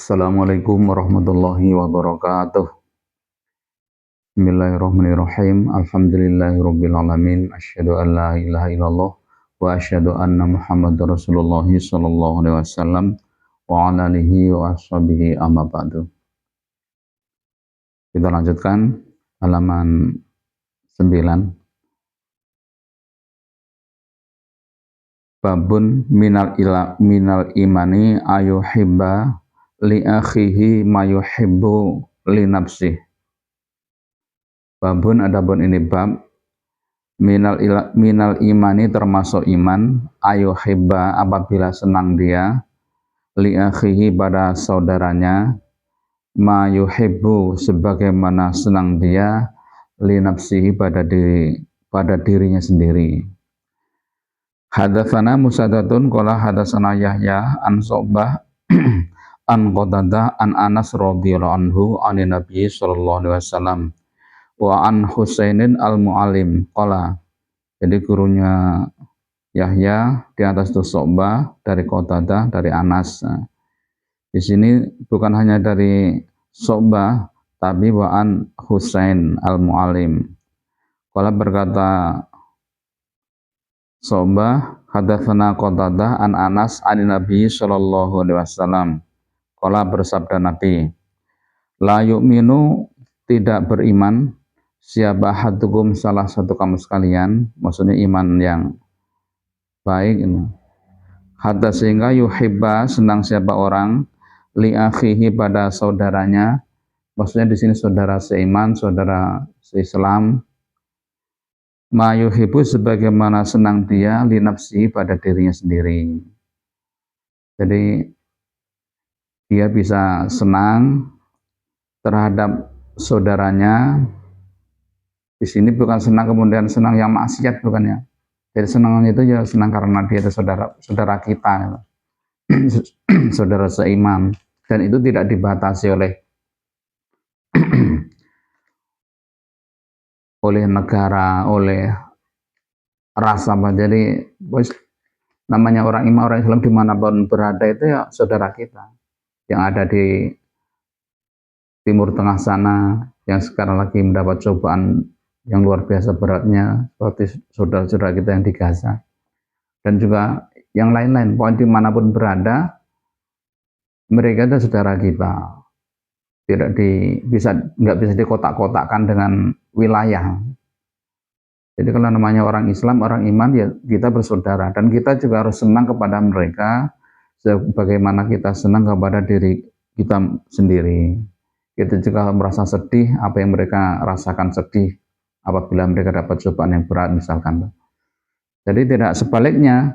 Assalamualaikum warahmatullahi wabarakatuh. Bismillahirrahmanirrahim. Alhamdulillahirabbil alamin. Asyhadu an la ilaha illallah wa asyhadu anna Muhammadar Rasulullah sallallahu alaihi wasallam wa ala alihi wa ashabihi amma ba'du. Kita lanjutkan halaman 9. Babun minal imani ayuhibba li akhihi mayuhibbu li nafsihi. Babun adapun ini bab minal imani termasuk iman ayuhibba apabila senang dia li akhihi pada saudaranya ma yuhibbu sebagaimana senang dia li nafsihi pada dirinya sendiri. Hadatsana Musaddatun qala hadatsana Yahya an Shu'bah an Qatadah an Anas radhiyallahu anhu anin Nabi sallallahu alaihi wasallam wa an Husainin al-Mu'allim qala. Jadi gurunya Yahya di atas itu Shu'bah dari Qatadah dari Anas. Di sini bukan hanya dari Shu'bah tapi wa an Husain al-Mu'allim. Qala berkata Shu'bah hadatsana Qatadah an Anas anin Nabi sallallahu alaihi wasallam. Qala bersabda Nabi, la yu'minu tidak beriman siapa hadukum salah satu kamu sekalian, maksudnya iman yang baik ini. Hatta sehingga yuhibba senang siapa orang li akhihi pada saudaranya, maksudnya di sini saudara seiman, saudara seislam. Ma yuhibbu sebagaimana senang dia li nafsi pada dirinya sendiri. Jadi dia bisa senang terhadap saudaranya. Di sini bukan senang kemudian senang yang maksiat, bukan ya. Jadi senang itu ya senang karena dia itu saudara kita, saudara seiman, dan itu tidak dibatasi oleh oleh negara, oleh rasa. Jadi namanya orang iman, orang Islam dimanapun berada itu ya saudara kita yang ada di Timur Tengah sana, yang sekarang lagi mendapat cobaan yang luar biasa beratnya, seperti saudara-saudara kita yang di Gaza, dan juga yang lain-lain. Pokoknya dimanapun berada, mereka itu saudara kita. Nggak bisa dikotak-kotakkan dengan wilayah. Jadi kalau namanya orang Islam, orang iman, ya kita bersaudara, dan kita juga harus senang kepada mereka sebagaimana kita senang kepada diri kita sendiri. Kita juga merasa sedih apa yang mereka rasakan, sedih apabila mereka dapat cobaan yang berat misalkan. Jadi tidak sebaliknya,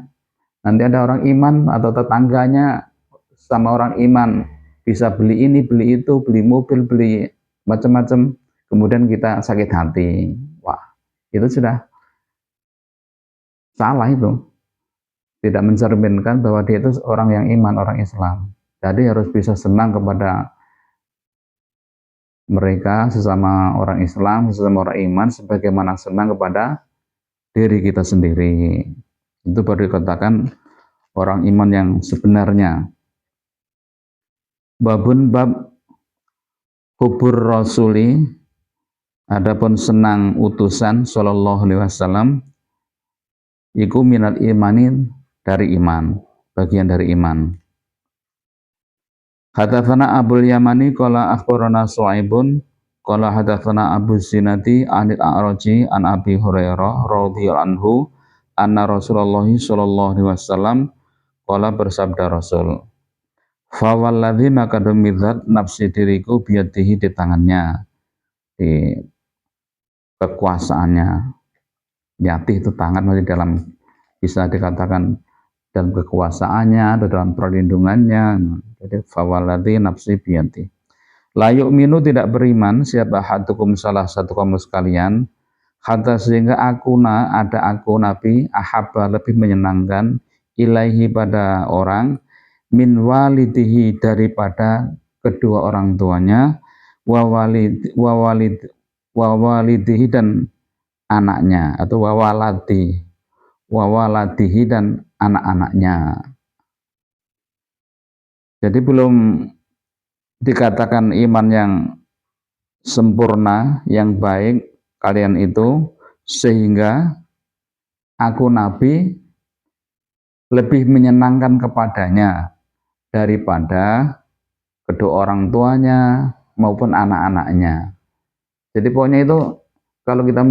nanti ada orang iman atau tetangganya sama orang iman bisa beli ini, beli itu, beli mobil, beli macam-macam, kemudian kita sakit hati. Wah, itu sudah salah, itu tidak mencerminkan bahwa dia itu orang yang iman, orang Islam. Jadi harus bisa senang kepada mereka sesama orang Islam, sesama orang iman, sebagaimana senang kepada diri kita sendiri. Itu baru dikatakan orang iman yang sebenarnya. Babun bab hubur rasuli, adapun senang utusan sallallahu alaihi wasallam, iku minal imanin dari iman, bagian dari iman. Hadatsana Abul Yamani qala akhbarana Su'aibun qala hadatsana Abu Zinadi anil A'raji an Abi Hurairah radhiyallahu anhu anna Rasulullah sallallahu alaihi wasallam qala bersabda Rasul, fa walladzi maka demi zat nafsi diriku biyadihi di tangannya, di kekuasaannya. Yati itu tangan, masih dalam, bisa dikatakan dalam kekuasaannya atau dalam perlindungannya. Jadi fa walladzi nafsi biyadihi. La yu'minu tidak beriman siapa hadukum salah satu kamu sekalian hatta sehingga aku Nabi ahabba lebih menyenangkan ilaihi pada orang min walidihi daripada kedua orang tuanya wa walidihi dan anaknya, atau wa waladihi dan anak-anaknya. Jadi belum dikatakan iman yang sempurna, yang baik kalian itu, sehingga aku Nabi lebih menyenangkan kepadanya daripada kedua orang tuanya maupun anak-anaknya. Jadi pokoknya itu, kalau kita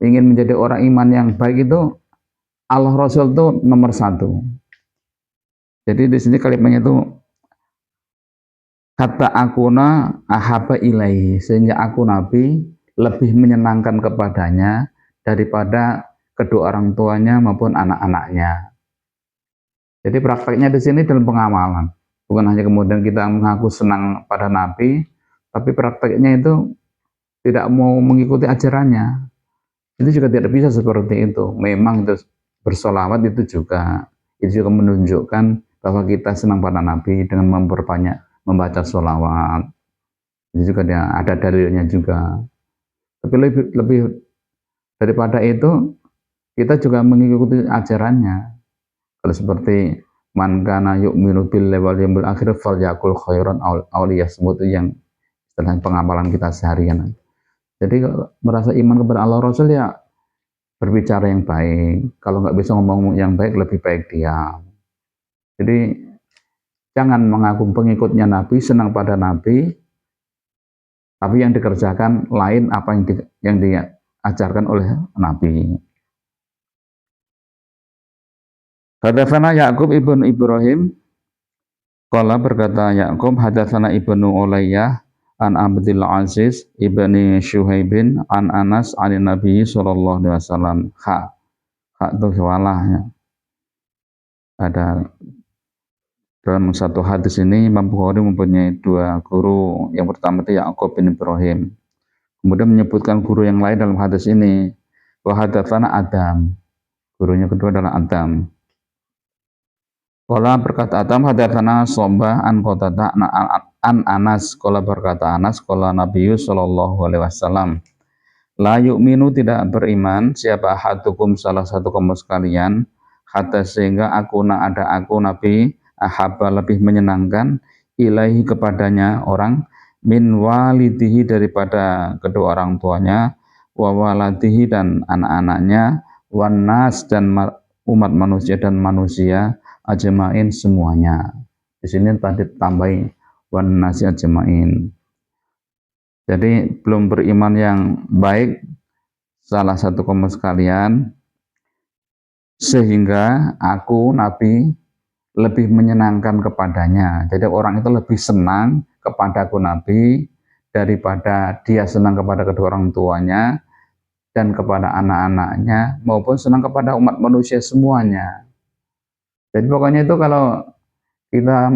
ingin menjadi orang iman yang baik itu, Allah Rasul itu nomor satu. Jadi di sini kalimatnya itu kata akuna ahaba ilaihi, sehingga aku Nabi lebih menyenangkan kepadanya daripada kedua orang tuanya maupun anak-anaknya. Jadi prakteknya di sini dalam pengamalan, bukan hanya kemudian kita mengaku senang pada Nabi, tapi prakteknya itu tidak mau mengikuti ajarannya. Itu juga tidak bisa seperti itu. Memang itu bersolawat itu juga menunjukkan bahwa kita senang pada Nabi dengan memperbanyak membaca solawat. Itu juga ada dalilnya juga. Tapi lebih daripada itu, kita juga mengikuti ajarannya. Kalau seperti man kana yu'minu billahi wal yawmil akhir falyakul khairan aw liyasmut, yang istilah pengamalan kita seharian. Jadi kalau merasa iman kepada Allah Rasul, ya berbicara yang baik. Kalau nggak bisa ngomong yang baik, lebih baik diam. Jadi jangan mengaku pengikutnya Nabi, senang pada Nabi, tapi yang dikerjakan lain apa yang diajarkan oleh Nabi. Hadatsana Ya'qub ibnu Ibrahim, qala berkata Ya'qub, hadatsana ibnu Ulayyah an Abdul Aziz ibni Syuhaibin an Anas an Nabi sallallahu alaihi wasallam. Hak itu walahnya. Ada dalam satu hadis ini Imam Bukhari mempunyai dua guru. Yang pertama itu Ya'qub bin Ibrahim. Kemudian menyebutkan guru yang lain dalam hadis ini. Wa hadatsana Adam. Gurunya kedua adalah Adam. Qala berkata Adam, hadatsana Sombah an Qatadah an Anas. Qala berkata Anas, qala Nabi sallallahu alaihi wasallam, la yu'minu, tidak beriman siapa ahadukum, salah satu kamu sekalian, hatta sehingga aku Nabi ahaba lebih menyenangkan, ilaihi kepadanya orang, min walidihi daripada kedua orang tuanya, wa waladihi dan anak-anaknya, wan nas dan umat manusia dan manusia, ajmain semuanya. Di sini tadi tambahin wan nasi ajmain. Jadi belum beriman yang baik salah satu kaum sekalian, sehingga aku Nabi lebih menyenangkan kepadanya. Jadi orang itu lebih senang kepada aku Nabi daripada dia senang kepada kedua orang tuanya dan kepada anak-anaknya, maupun senang kepada umat manusia semuanya. Jadi pokoknya itu, kalau kita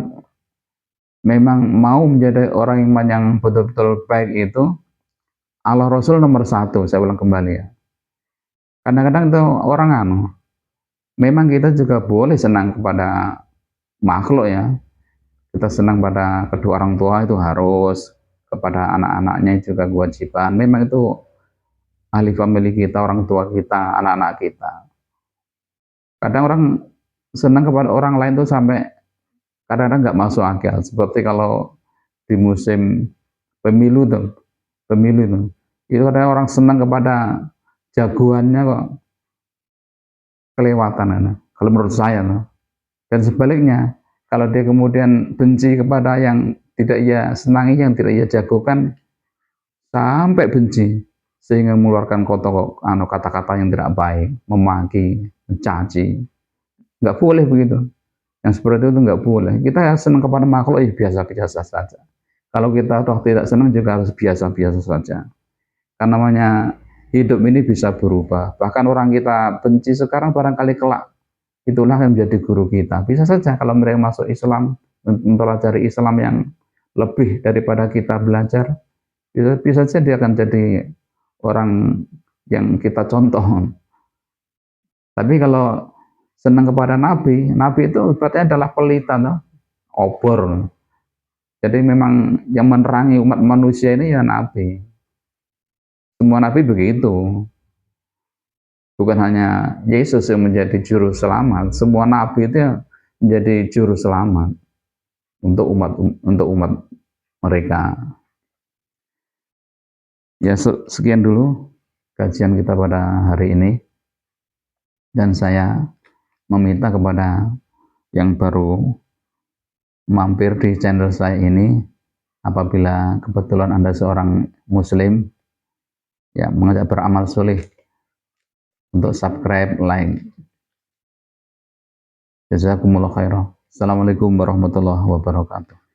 memang mau menjadi orang iman yang betul-betul baik itu, Allah Rasul nomor satu. Saya ulang kembali ya. Kadang-kadang itu orang memang kita juga boleh senang kepada makhluk ya. Kita senang pada kedua orang tua itu harus, kepada anak-anaknya juga kewajiban. Memang itu ahli famili kita, orang tua kita, anak-anak kita. Kadang orang senang kepada orang lain tuh sampai kadang-kadang nggak masuk akal. Seperti kalau di musim pemilu tuh, itu ada orang senang kepada jagoannya kok kelewatan. Kalau menurut saya, dan sebaliknya, kalau dia kemudian benci kepada yang tidak ia senangi, yang tidak ia jagokan, sampai benci sehingga mengeluarkan kata-kata yang tidak baik, memaki, mencaci, nggak boleh begitu. Yang seperti itu nggak boleh. Kita senang kepada makhluk ya biasa-biasa saja. Kalau kita toh tidak senang juga harus biasa-biasa saja. Karena namanya hidup ini bisa berubah. Bahkan orang kita benci sekarang, barangkali kelak itulah yang menjadi guru kita. Bisa saja kalau mereka masuk Islam, mempelajari Islam yang lebih daripada kita belajar, bisa saja dia akan jadi orang yang kita contoh. Tapi kalau senang kepada Nabi, Nabi itu berarti adalah pelita, obor. Jadi memang yang menerangi umat manusia ini ya Nabi. Semua Nabi begitu. Bukan hanya Yesus yang menjadi juru selamat, semua Nabi itu menjadi juru selamat. untuk umat mereka. Ya, sekian dulu kajian kita pada hari ini, dan saya meminta kepada yang baru mampir di channel saya ini, apabila kebetulan Anda seorang muslim, ya, mengajak beramal soleh untuk subscribe, like. Jazakumullah khairan. Assalamualaikum warahmatullahi wabarakatuh.